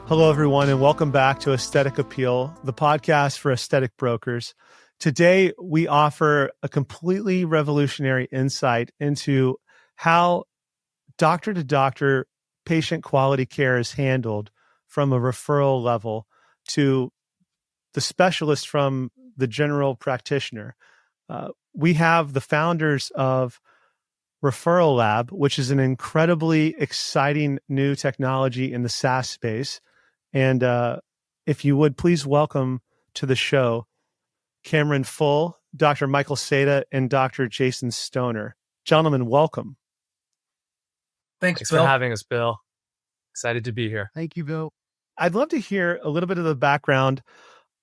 Hello, everyone, and welcome back to Aesthetic Appeal, the podcast for aesthetic brokers. Today, we offer a completely revolutionary insight into how doctor-to-doctor patient quality care is handled from a referral level to the specialist from the general practitioner. We have the founders of Referral Lab, which is an incredibly exciting new technology in the SaaS space. And if you would, please welcome to the show Cameron Full, Dr. Michael Seda, and Dr. Jason Stoner. Gentlemen, welcome. Thanks for having us, Bill. Excited to be here. Thank you, Bill. I'd love to hear a little bit of the background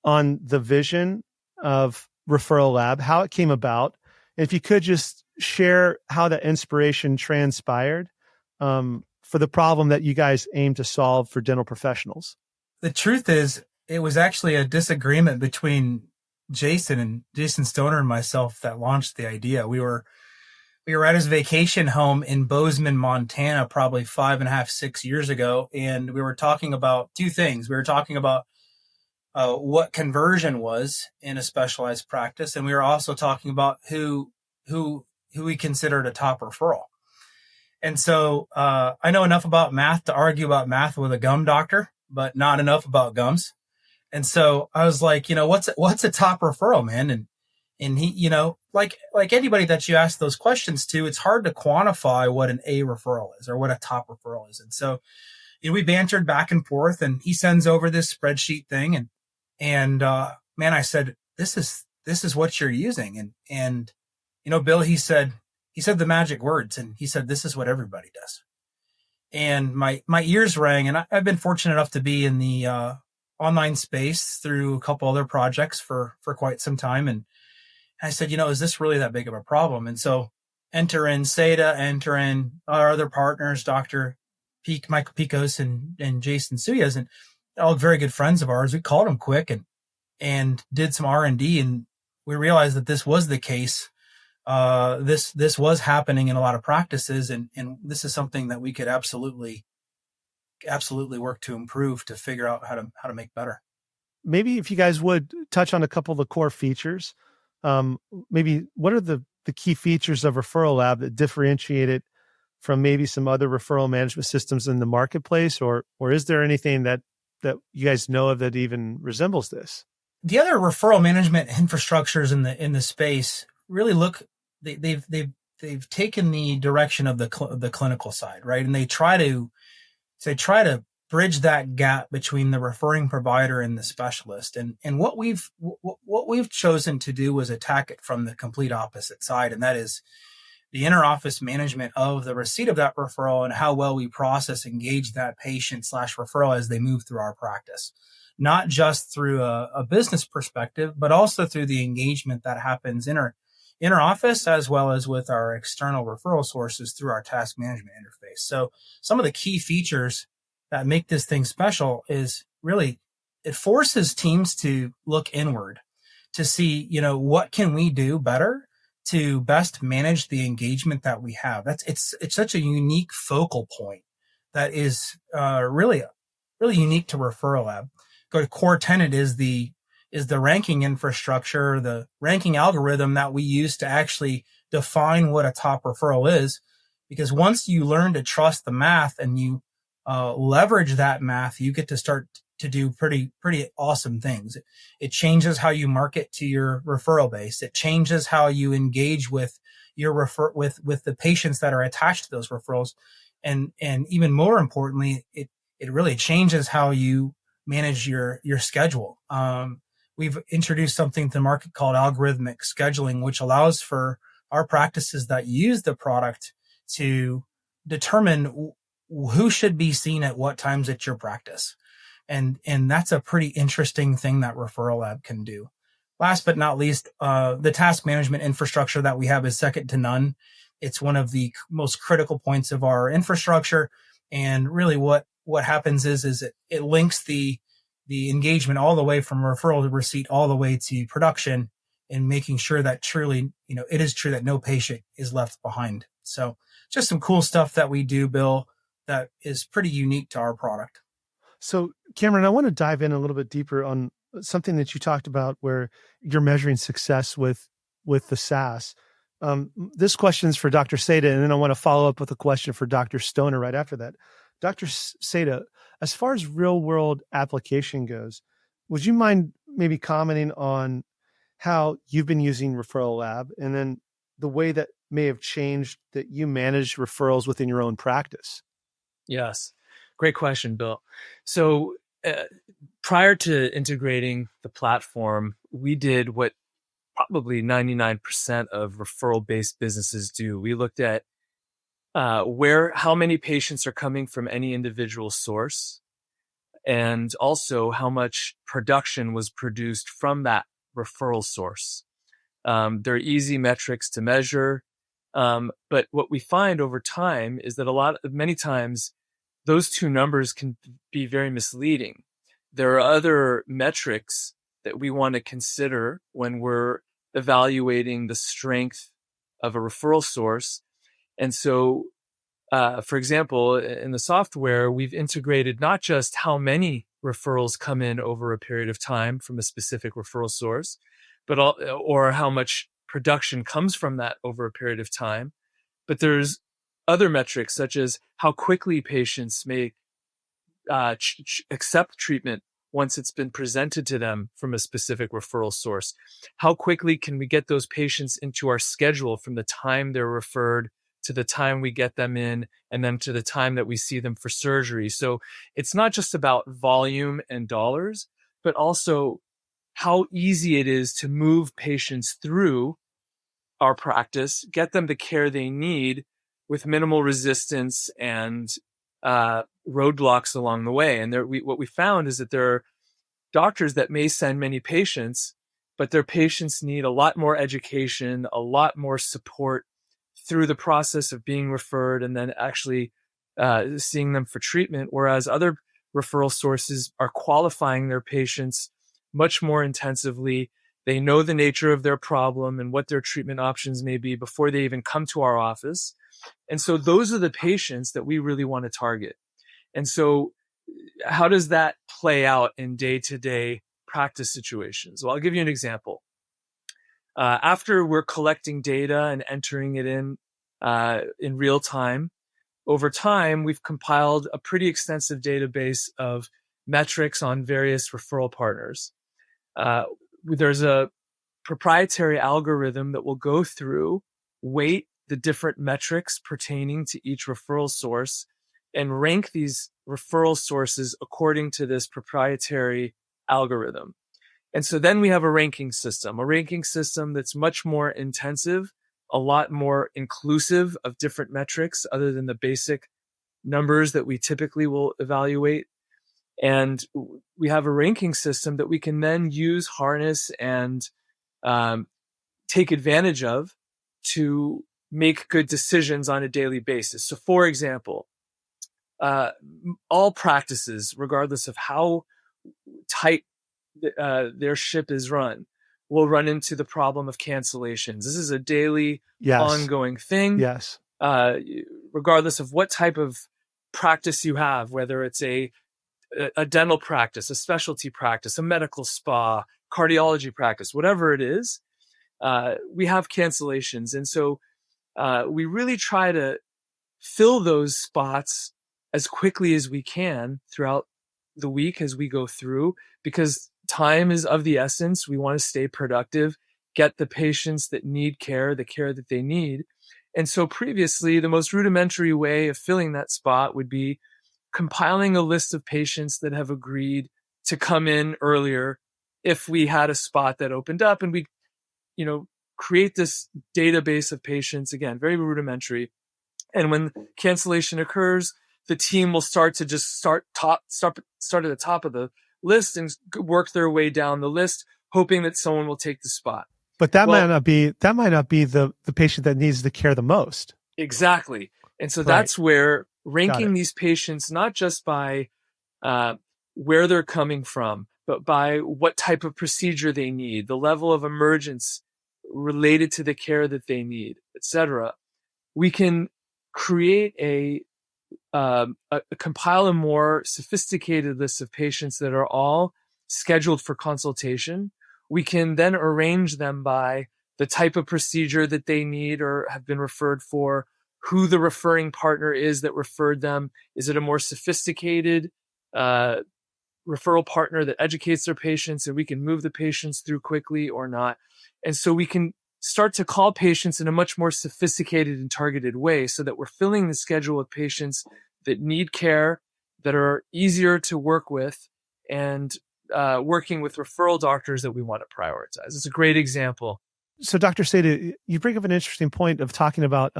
on the vision of Referral Lab, how it came about. And if you could just share how that inspiration transpired for the problem that you guys aim to solve for dental professionals. The truth is, it was actually a disagreement between Jason Stoner and myself that launched the idea. We were at his vacation home in Bozeman, Montana, probably 5.5, 6 years ago. And we were talking about two things. We were talking about what conversion was in a specialized practice. And we were also talking about who we considered a top referral. And so I know enough about math to argue about math with a gum doctor, but not enough about gums. And so I was like, what's a top referral, man? And he, like anybody that you ask those questions to, it's hard to quantify what an A referral is or what a top referral is. And so, we bantered back and forth, and he sends over this spreadsheet thing, and man, I said, this is what you're using. And Bill, he said the magic words, and he said, this is what everybody does. And my ears rang, and I've been fortunate enough to be in the online space through a couple other projects for quite some time. And I said, is this really that big of a problem? And so enter in Seda, enter in our other partners, Dr. Michael Picos and Jason Suyas, and all very good friends of ours. We called them quick and did some R&D, and we realized that this was the case. This was happening in a lot of practices, and this is something that we could absolutely work to improve, to figure out how to make better. Maybe if you guys would touch on a couple of the core features, maybe what are the key features of Referral Lab that differentiate it from maybe some other referral management systems in the marketplace, or is there anything that you guys know of that even resembles this? The other referral management infrastructures in the space really they've taken the direction of the clinical side, right? And they try to bridge that gap between the referring provider and the specialist. And what we've chosen to do was attack it from the complete opposite side, and that is the inter-office management of the receipt of that referral and how well we engage that patient / referral as they move through our practice. Not just through a business perspective, but also through the engagement that happens inter-office, as well as with our external referral sources through our task management interface. So some of the key features that make this thing special is really, it forces teams to look inward to see, what can we do better to best manage the engagement that we have. It's such a unique focal point that is really unique to Referral Lab. Core tenet is the ranking infrastructure, the ranking algorithm that we use to actually define what a top referral is. Because once you learn to trust the math and you leverage that math, you get to start to do pretty awesome things. It changes how you market to your referral base. It changes how you engage with your with the patients that are attached to those referrals. And even more importantly, it really changes how you manage your schedule. We've introduced something to the market called algorithmic scheduling, which allows for our practices that use the product to determine who should be seen at what times at your practice. And that's a pretty interesting thing that Referral Lab can do. Last but not least, the task management infrastructure that we have is second to none. It's one of the most critical points of our infrastructure. And really what happens is it links the engagement all the way from referral to receipt all the way to production, and making sure that truly, it is true that no patient is left behind. So just some cool stuff that we do, Bill, that is pretty unique to our product. So, Cameron, I want to dive in a little bit deeper on something that you talked about where you're measuring success with the SaaS. This question is for Dr. Seda, and then I want to follow up with a question for Dr. Stoner right after that. Dr. Seda, as far as real world application goes, would you mind maybe commenting on how you've been using Referral Lab and then the way that may have changed that you manage referrals within your own practice? Yes. Great question, Bill. So prior to integrating the platform, we did what probably 99% of referral-based businesses do. We looked at how many patients are coming from any individual source, and also how much production was produced from that referral source. They're easy metrics to measure, but what we find over time is that many times those two numbers can be very misleading. There are other metrics that we want to consider when we're evaluating the strength of a referral source. And so, for example, in the software, we've integrated not just how many referrals come in over a period of time from a specific referral source, or how much production comes from that over a period of time, but there's other metrics such as how quickly patients may accept treatment once it's been presented to them from a specific referral source. How quickly can we get those patients into our schedule from the time they're referred to the time we get them in, and then to the time that we see them for surgery. So it's not just about volume and dollars, but also how easy it is to move patients through our practice, get them the care they need with minimal resistance and roadblocks along the way. And what we found is that there are doctors that may send many patients, but their patients need a lot more education, a lot more support through the process of being referred and then actually seeing them for treatment, whereas other referral sources are qualifying their patients much more intensively. They know the nature of their problem and what their treatment options may be before they even come to our office. And so those are the patients that we really want to target. And so how does that play out in day-to-day practice situations? Well, I'll give you an example. After we're collecting data and entering it in real time, over time, we've compiled a pretty extensive database of metrics on various referral partners. There's a proprietary algorithm that will go through, weight the different metrics pertaining to each referral source, and rank these referral sources according to this proprietary algorithm. And so then we have a ranking system that's much more intensive, a lot more inclusive of different metrics other than the basic numbers that we typically will evaluate. And we have a ranking system that we can then use, harness, and take advantage of to make good decisions on a daily basis. So for example, all practices, regardless of how tight their ship is run, will run into the problem of cancellations. This is a daily, ongoing thing. Yes. Regardless of what type of practice you have, whether it's a dental practice, a specialty practice, a medical spa, cardiology practice, whatever it is, we have cancellations. And so we really try to fill those spots as quickly as we can throughout the week as we go through, because time is of the essence. We want to stay productive, get the patients that need care, the care that they need. And so previously, the most rudimentary way of filling that spot would be compiling a list of patients that have agreed to come in earlier if we had a spot that opened up, and we, create this database of patients, again, very rudimentary. And when cancellation occurs, the team will start at the top of the list and work their way down the list, hoping that someone will take the spot. But that might not be the patient that needs the care the most. Exactly. And so that's where ranking these patients, not just by where they're coming from, but by what type of procedure they need, the level of emergence related to the care that they need, etc. We can create a compile a more sophisticated list of patients that are all scheduled for consultation. We can then arrange them by the type of procedure that they need or have been referred for, who the referring partner is that referred them. Is it a more sophisticated referral partner that educates their patients and we can move the patients through quickly or not? And so we can start to call patients in a much more sophisticated and targeted way so that we're filling the schedule with patients that need care, that are easier to work with, and working with referral doctors that we want to prioritize. It's a great example. So Dr. Seda, you bring up an interesting point of talking about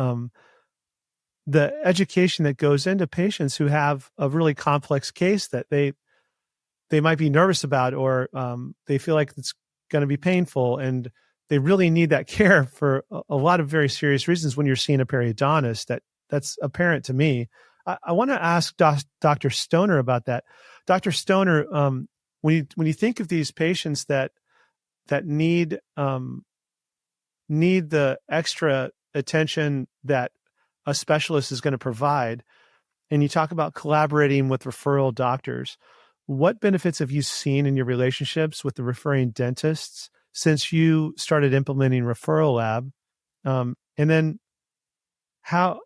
the education that goes into patients who have a really complex case that they might be nervous about, or they feel like it's going to be painful, and they really need that care for a lot of very serious reasons. When you're seeing a periodontist, that's apparent to me. I want to ask Dr. Stoner about that. Dr. Stoner, when you think of these patients that need the extra attention that a specialist is going to provide, and you talk about collaborating with referral doctors, what benefits have you seen in your relationships with the referring dentists since you started implementing Referral Lab? And then how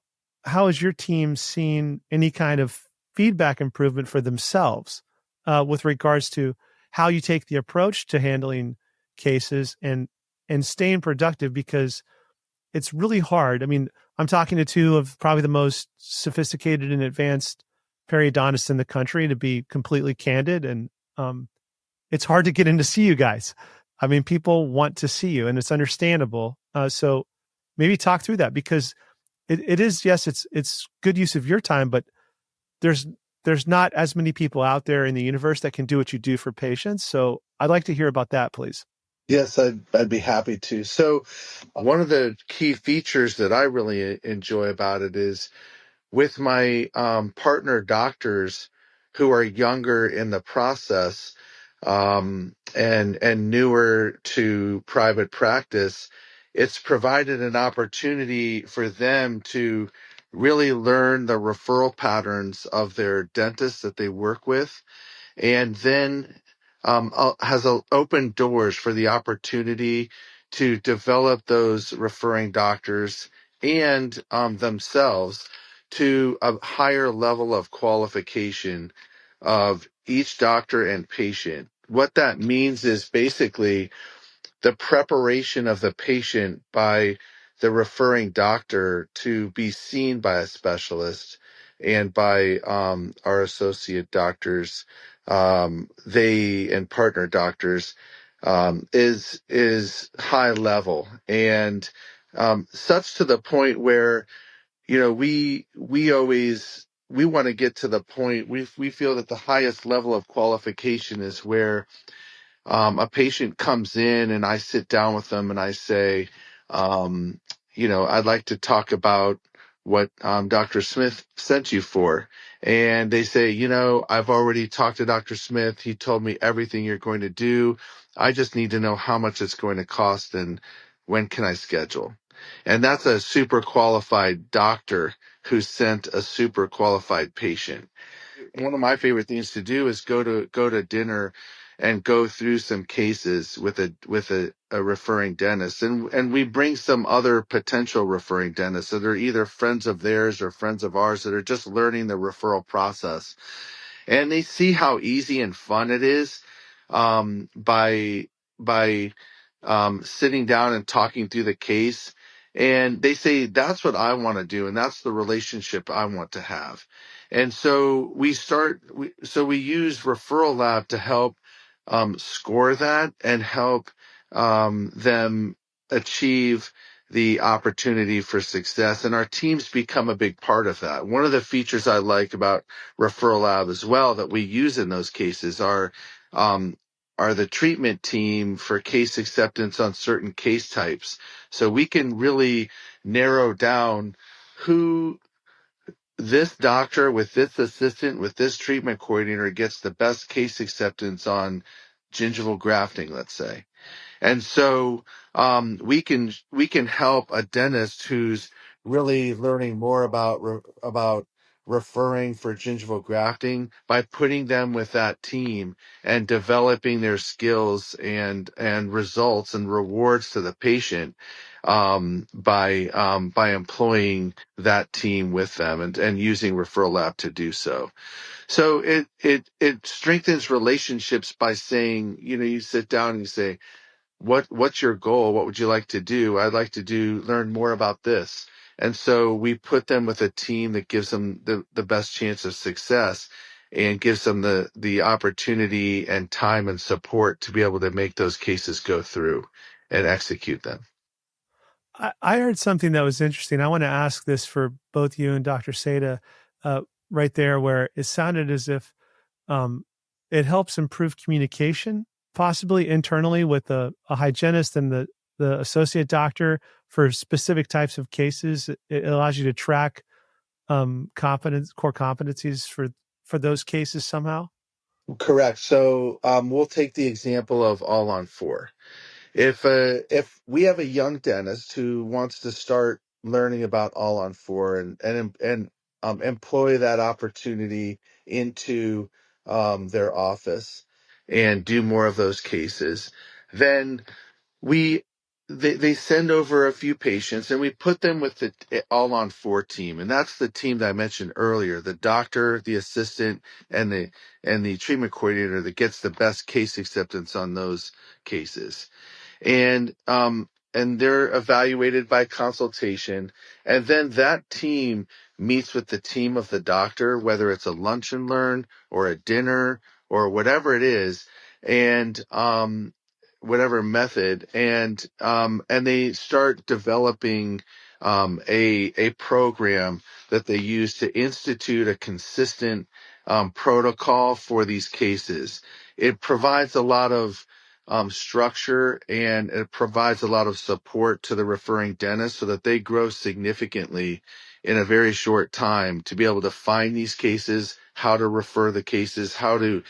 has your team seen any kind of feedback improvement for themselves with regards to how you take the approach to handling cases and staying productive? Because it's really hard. I mean, I'm talking to two of probably the most sophisticated and advanced periodontists in the country, to be completely candid. And it's hard to get in to see you guys. I mean, people want to see you, and it's understandable. So maybe talk through that, because it is, yes, it's good use of your time, but there's not as many people out there in the universe that can do what you do for patients. So I'd like to hear about that, please. Yes, I'd be happy to. So one of the key features that I really enjoy about it is with my partner doctors who are younger in the process and newer to private practice, it's provided an opportunity for them to really learn the referral patterns of their dentists that they work with, and then has opened doors for the opportunity to develop those referring doctors and themselves to a higher level of qualification of each doctor and patient. What that means is basically the preparation of the patient by the referring doctor to be seen by a specialist and by our associate doctors, they and partner doctors, is high level, and such to the point where, we want to get to the point, we feel that the highest level of qualification is where a patient comes in and I sit down with them and I say, I'd like to talk about what Dr. Smith sent you for. And they say, I've already talked to Dr. Smith. He told me everything you're going to do. I just need to know how much it's going to cost and when can I schedule. And that's a super qualified doctor who sent a super qualified patient. One of my favorite things to do is go to dinner and go through some cases with a referring dentist, and we bring some other potential referring dentists that are either friends of theirs or friends of ours that are just learning the referral process, and they see how easy and fun it is by sitting down and talking through the case. And they say, that's what I want to do, and that's the relationship I want to have. And so we use Referral Lab to help score that and help them achieve the opportunity for success. And our teams become a big part of that. One of the features I like about Referral Lab as well that we use in those cases are the treatment team for case acceptance on certain case types. So we can really narrow down who this doctor with this assistant with this treatment coordinator gets the best case acceptance on gingival grafting, let's say. And so we can help a dentist who's really learning more about referring for gingival grafting by putting them with that team and developing their skills and results and rewards to the patient by employing that team with them and using Referral Lab to do so. So it strengthens relationships by saying, you sit down and you say, what's your goal? What would you like to do? I'd like to learn more about this. And so we put them with a team that gives them the best chance of success and gives them the opportunity and time and support to be able to make those cases go through and execute them. I heard something that was interesting. I want to ask this for both you and Dr. Seda, right there, where it sounded as if it helps improve communication, possibly internally with a hygienist and the associate doctor for specific types of cases. It allows you to track core competencies for those cases somehow. Correct. So we'll take the example of All on 4. If we have a young dentist who wants to start learning about All on 4 and employ that opportunity into their office and do more of those cases, then we they send over a few patients and we put them with the All on 4 team, and that's the team that I mentioned earlier, the doctor, the assistant, and the treatment coordinator that gets the best case acceptance on those cases. And they're evaluated by consultation, and then that team meets with the team of the doctor, whether it's a lunch and learn or a dinner or whatever it is, and whatever method, and they start developing a program that they use to institute a consistent protocol for these cases. It provides a lot of structure, and it provides a lot of support to the referring dentist so that they grow significantly in a very short time to be able to find these cases, how to refer the cases, how to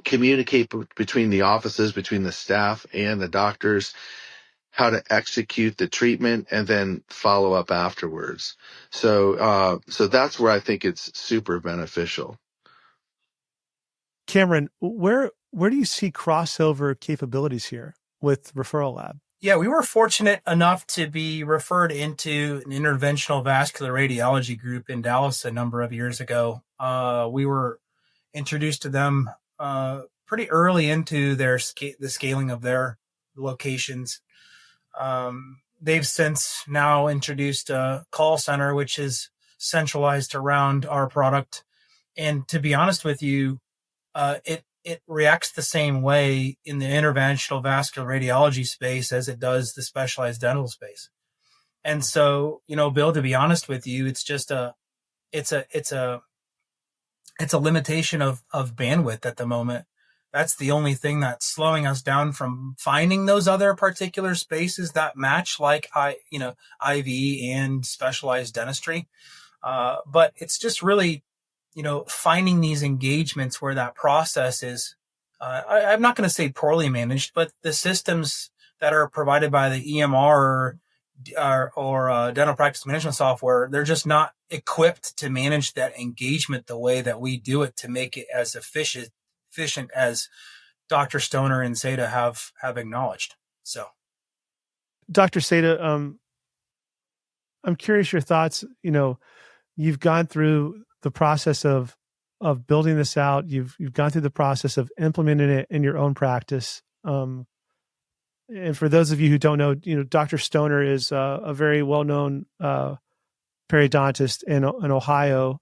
communicate between the offices, between the staff and the doctors, how to execute the treatment, and then follow up afterwards. So that's where I think it's super beneficial. Cameron, where do you see crossover capabilities here with Referral Lab? Yeah, we were fortunate enough to be referred into an interventional vascular radiology group in Dallas a number of years ago. We were introduced to them pretty early into the scaling of their locations. They've since now introduced a call center, which is centralized around our product. And to be honest with you, it reacts the same way in the interventional vascular radiology space as it does the specialized dental space. And so, Bill, to be honest with you, it's just it's a limitation of bandwidth at the moment. That's the only thing that's slowing us down from finding those other particular spaces that match, like IV and specialized dentistry. But it's just really, finding these engagements where that process is, I'm not going to say poorly managed, but the systems that are provided by the EMR or dental practice management software, they're just not equipped to manage that engagement the way that we do it to make it as efficient as Dr. Stoner and Seda have acknowledged. So, Dr. Seda, I'm curious your thoughts. You've gone through the process of building this out. You've gone through the process of implementing it in your own practice. And for those of you who don't know, Dr. Stoner is a very well-known periodontist in Ohio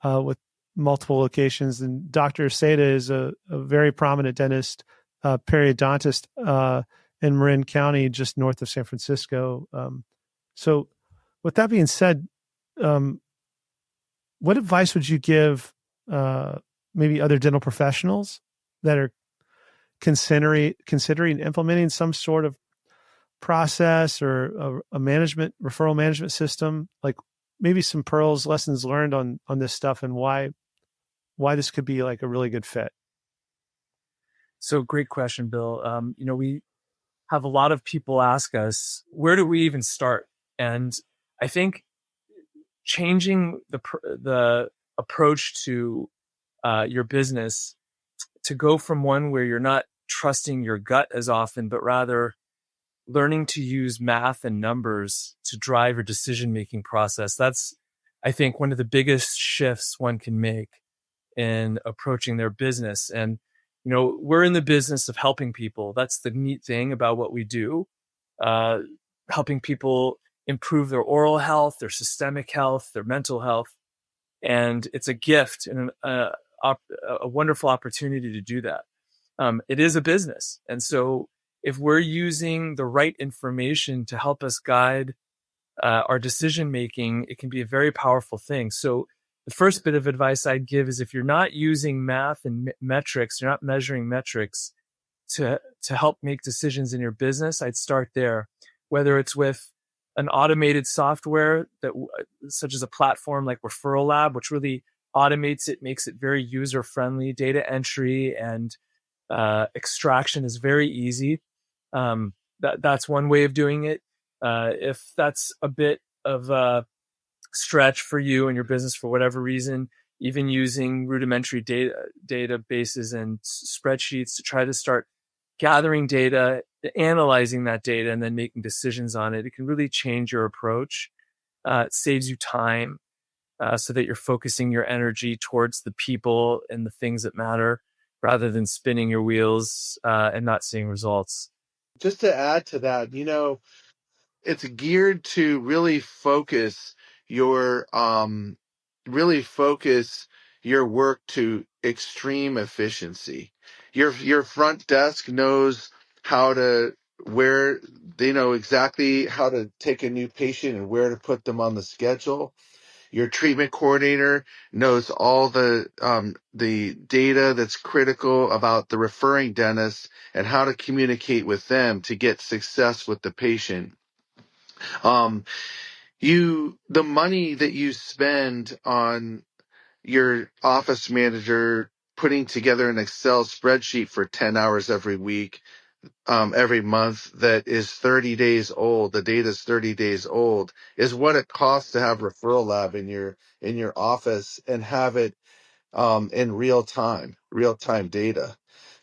with multiple locations, and Dr. Seda is a very prominent dentist, periodontist in Marin County, just north of San Francisco. So, with that being said, what advice would you give maybe other dental professionals that are considering implementing some sort of process or a referral management system, like maybe some pearls, lessons learned on this stuff, and why this could be like a really good fit? So great question, Bill. We have a lot of people ask us, where do we even start? And I think changing the approach to your business to go from one where you're not trusting your gut as often, but rather learning to use math and numbers to drive your decision-making process. That's, I think, one of the biggest shifts one can make in approaching their business. And, we're in the business of helping people. That's the neat thing about what we do, helping people improve their oral health, their systemic health, their mental health. And it's a gift and a wonderful opportunity to do that. It is a business. And so if we're using the right information to help us guide our decision making, it can be a very powerful thing. So the first bit of advice I'd give is if you're not using math and metrics, you're not measuring metrics to help make decisions in your business, I'd start there. Whether it's with an automated software such as a platform like Referral Lab, which really automates it, makes it very user friendly. Data entry and extraction is very easy. That's one way of doing it. If that's a bit of a stretch for you and your business for whatever reason, even using rudimentary databases and spreadsheets to try to start gathering data, analyzing that data, and then making decisions on it, it can really change your approach. It saves you time so that you're focusing your energy towards the people and the things that matter rather than spinning your wheels and not seeing results. Just to add to that, it's geared to your really focus your work to extreme efficiency. Your front desk knows they know exactly how to take a new patient and where to put them on the schedule. Your treatment coordinator knows all the data that's critical about the referring dentist and how to communicate with them to get success with the patient. The money that you spend on your office manager putting together an Excel spreadsheet for 10 hours every week, every month that is 30 days old, the data is 30 days old, is what it costs to have Referral Lab in your office and have it in real time data.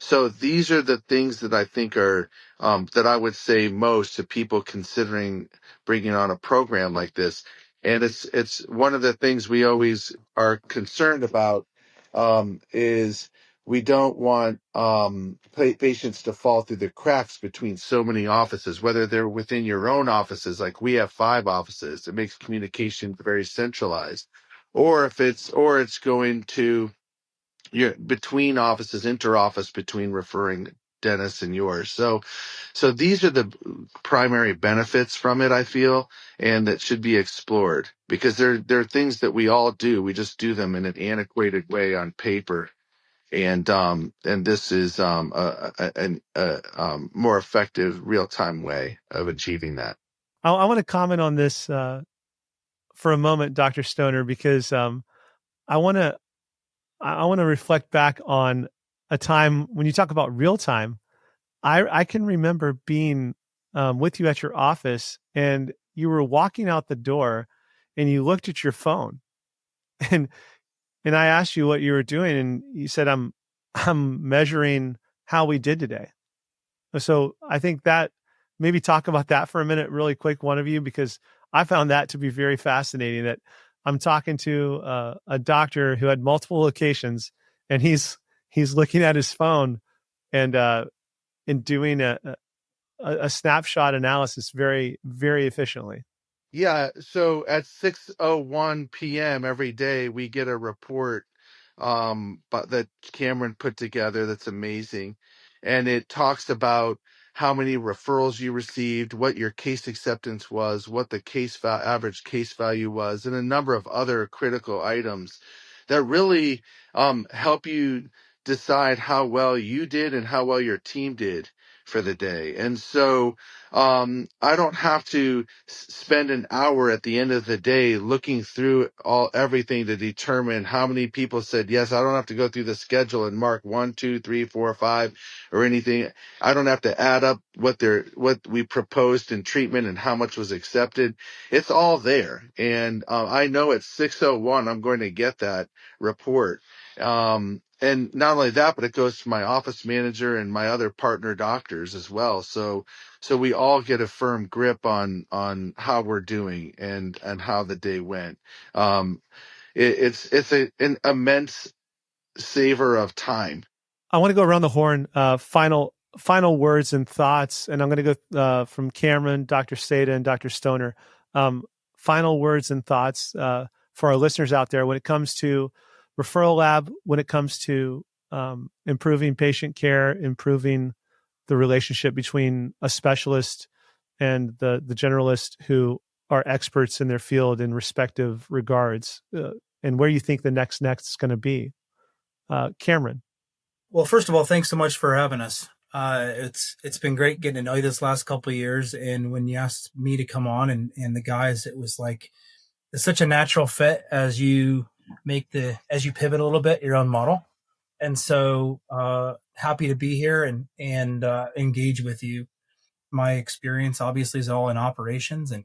So these are the things that I think are that I would say most to people considering bringing on a program like this. And it's one of the things we always are concerned about is we don't want patients to fall through the cracks between so many offices, whether they're within your own offices, like we have 5 offices. It makes communication very centralized. Or it's going to between offices, interoffice between referring dentists and yours. So these are the primary benefits from it, I feel, and that should be explored because they're things that we all do. We just do them in an antiquated way on paper. And this is a more effective real-time way of achieving that. I want to comment on this for a moment, Dr. Stoner, because I want to reflect back on a time when you talk about real time. I can remember being with you at your office, and you were walking out the door, and you looked at your phone, and I asked you what you were doing, and you said, "I'm measuring how we did today." So I think that maybe talk about that for a minute, really quick, one of you, because I found that to be very fascinating. That I'm talking to a doctor who had multiple locations, and he's looking at his phone and doing a snapshot analysis very, very efficiently. Yeah, so at 6:01 p.m. every day we get a report but that Cameron put together that's amazing. And it talks about how many referrals you received, what your case acceptance was, what the average case value was, and a number of other critical items that really help you decide how well you did and how well your team did for the day. And so I don't have to spend an hour at the end of the day looking through everything to determine how many people said yes. I don't have to go through the schedule and mark 1, 2, 3, 4, 5 or anything. I don't have to add up what we proposed in treatment and how much was accepted. It's all there. And I know at 6:01 I'm going to get that report. And not only that, but it goes to my office manager and my other partner doctors as well. So we all get a firm grip on how we're doing and how the day went. It's an immense saver of time. I want to go around the horn. Final words and thoughts, and I'm going to go from Cameron, Dr. Seda, and Dr. Stoner. Final words and thoughts for our listeners out there when it comes to Referral Lab, when it comes to improving patient care, improving the relationship between a specialist and the generalist who are experts in their field in respective regards, and where you think the next is going to be. Cameron. Well, first of all, thanks so much for having us. It's been great getting to know you this last couple of years. And when you asked me to come on and the guys, it was like, it's such a natural fit as you pivot a little bit your own model. And so, happy to be here and engage with you. My experience obviously is all in operations and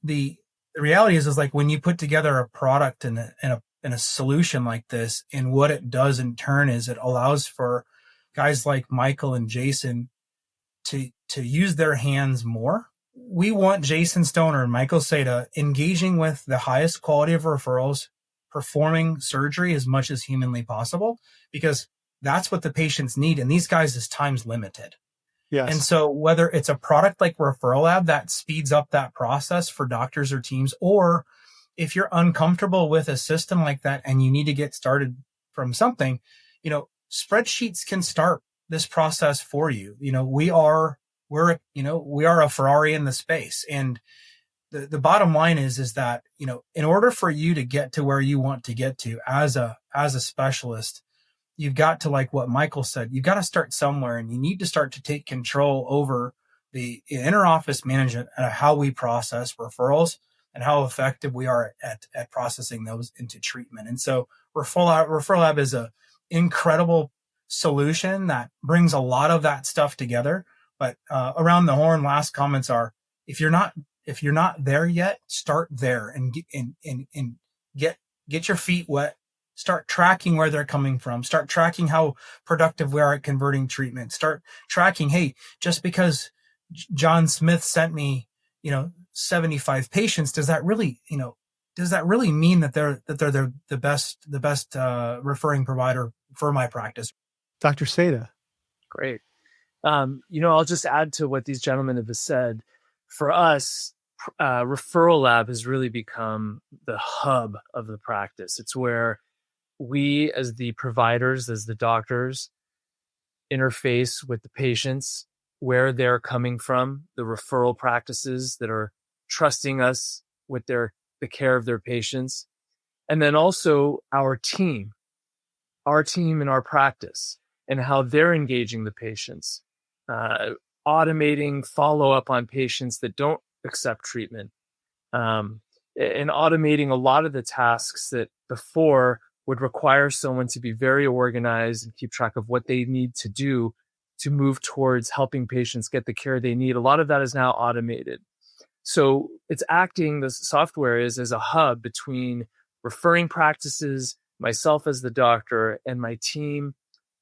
the reality is like when you put together a product and a solution like this, and what it does in turn is it allows for guys like Michael and Jason to use their hands more. We want Jason Stoner and Michael Seda engaging with the highest quality of referrals, performing surgery as much as humanly possible, because that's what the patients need. And these guys' time's limited. Yes. And so whether it's a product like Referral Lab that speeds up that process for doctors or teams, or if you're uncomfortable with a system like that and you need to get started from something, spreadsheets can start this process for you. We're a Ferrari in the space. And the bottom line is that, in order for you to get to where you want to get to as a specialist, you've got to, like what Michael said, you've got to start somewhere, and you need to start to take control over the inter-office management and how we process referrals and how effective we are at processing those into treatment. And so Referral Lab is a incredible solution that brings a lot of that stuff together. But around the horn, last comments are, if you're not there yet, start there and get your feet wet. Start tracking where they're coming from. Start tracking how productive we are at converting treatment. Start tracking, hey, just because John Smith sent me, 75 patients, does that really mean that they're the best referring provider for my practice? Dr. Seda. Great. I'll just add to what these gentlemen have said. For us, Referral Lab has really become the hub of the practice. It's where we, as the providers, as the doctors, interface with the patients, where they're coming from, the referral practices that are trusting us with the care of their patients, and then also our team in our practice and how they're engaging the patients, automating follow-up on patients that don't accept treatment, and automating a lot of the tasks that before would require someone to be very organized and keep track of what they need to do to move towards helping patients get the care they need. A lot of that is now automated. So it's acting, the software is as a hub between referring practices, myself as the doctor, and my team.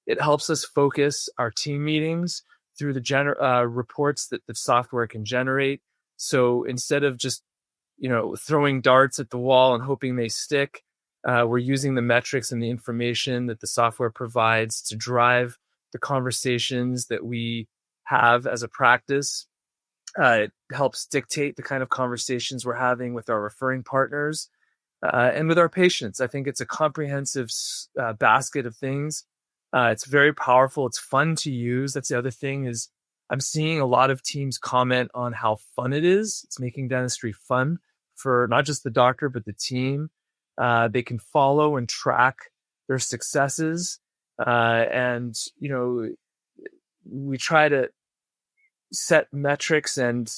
It helps us focus our team meetings through the reports that the software can generate. So instead of just, throwing darts at the wall and hoping they stick, we're using the metrics and the information that the software provides to drive the conversations that we have as a practice. It helps dictate the kind of conversations we're having with our referring partners and with our patients. I think it's a comprehensive basket of things. It's very powerful. It's fun to use. That's the other thing is I'm seeing a lot of teams comment on how fun it is. It's making dentistry fun for not just the doctor, but the team. They can follow and track their successes. And, we try to set metrics and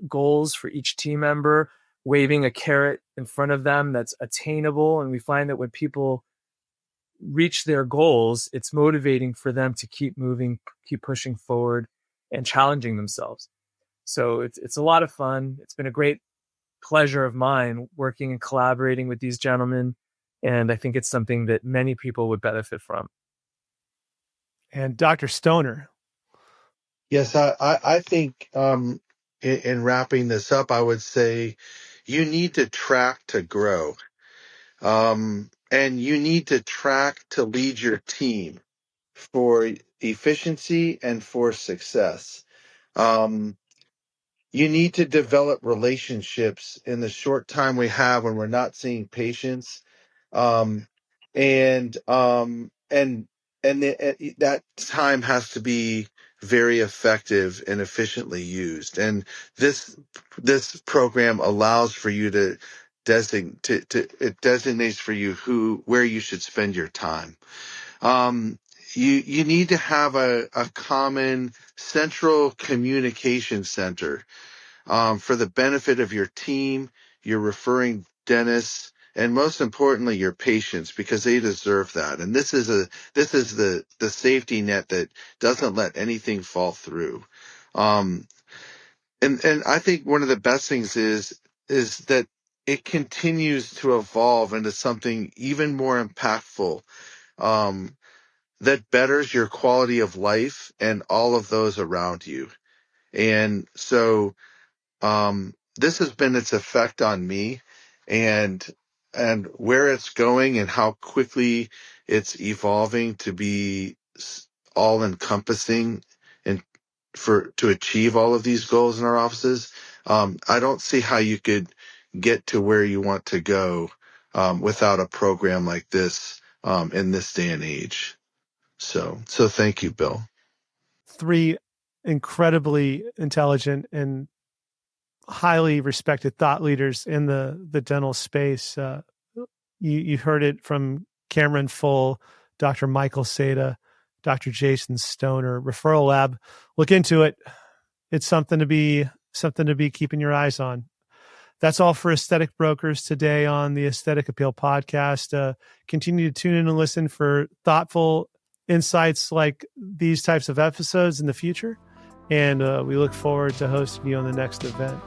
goals for each team member, waving a carrot in front of them that's attainable. And we find that when people reach their goals, it's motivating for them to keep moving, keep pushing forward, and challenging themselves. So it's a lot of fun. It's been a great pleasure of mine working and collaborating with these gentlemen. And I think it's something that many people would benefit from. And Dr. Stoner. Yes, I think in wrapping this up, I would say you need to track to grow. And you need to track to lead your team for efficiency and for success. You need to develop relationships in the short time we have when we're not seeing patients. Um, and that time has to be very effective and efficiently used. And this program allows for you to it designates for you where you should spend your time. You need to have a common central communication center for the benefit of your team, your referring dentists, and most importantly, your patients, because they deserve that. And this is the safety net that doesn't let anything fall through. And I think one of the best things is that it continues to evolve into something even more impactful, that betters your quality of life and all of those around you. And so, this has been its effect on me, and where it's going and how quickly it's evolving to be all encompassing and to achieve all of these goals in our offices. I don't see how you could get to where you want to go without a program like this in this day and age. So thank you, Bill. 3 incredibly intelligent and highly respected thought leaders in the dental space. You heard it from Cameron Full, Dr. Michael Seda, Dr. Jason Stoner. Referral Lab, look into it. It's something to be keeping your eyes on. That's all for Aesthetic Brokers today on the Aesthetic Appeal podcast. Continue to tune in and listen for thoughtful insights like these types of episodes in the future. And we look forward to hosting you on the next event.